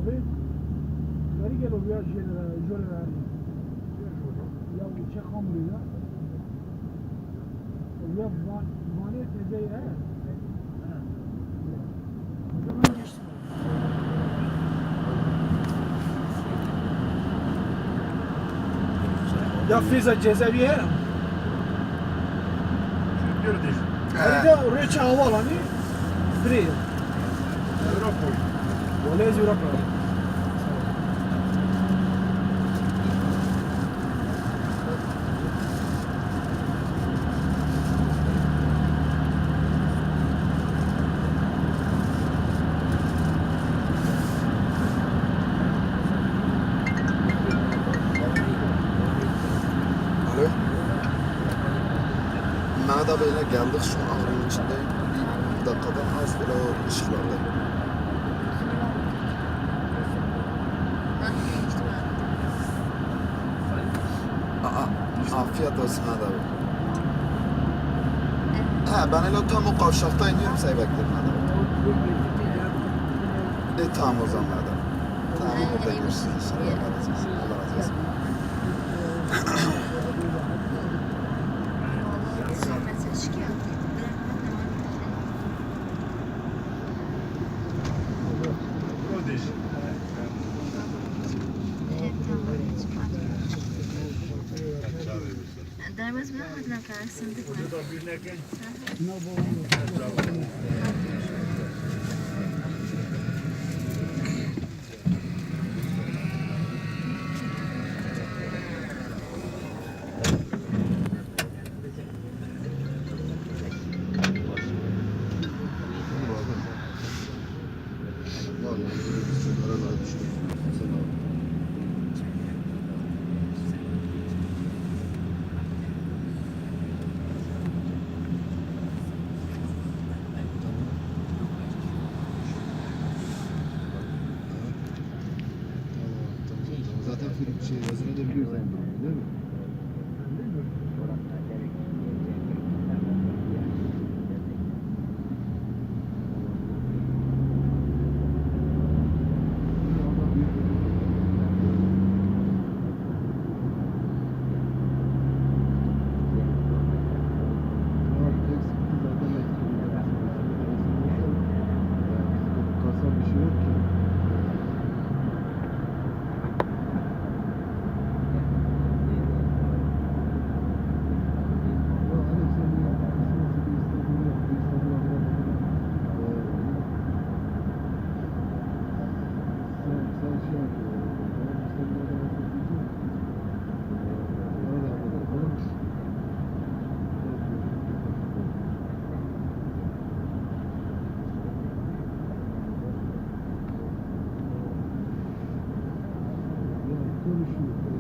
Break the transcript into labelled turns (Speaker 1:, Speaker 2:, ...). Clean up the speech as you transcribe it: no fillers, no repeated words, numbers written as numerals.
Speaker 1: Abi, gari gelo via Giorgiani. Ya uçak hamlıyla. Ya vanet edey ha. Buradan geçtim. Ya Fiza cezaeviye.
Speaker 2: Gördük.
Speaker 1: Harita reça havalanı. Direkt.
Speaker 2: Avrupa.
Speaker 1: Olay Avrupa.
Speaker 3: Alo. Nada böyle geldik şu ahırın içinde bir dakikadan az böyle o ışıklarda. Afiyet olsun Nada Bey. He ben öyle tam o kavşakta iniyorum seni beklerim Nada Bey. Tamam o zaman Nada Bey. Tamam burada görüşürüz. Allah razı olsun. Allah razı olsun.
Speaker 2: Gördük.
Speaker 4: Derimiz mi var nefes sındık mı?
Speaker 2: Burada bir nekken.
Speaker 3: Zaten film yazını da biliyoruz yani, değil mi? Konuşuyor.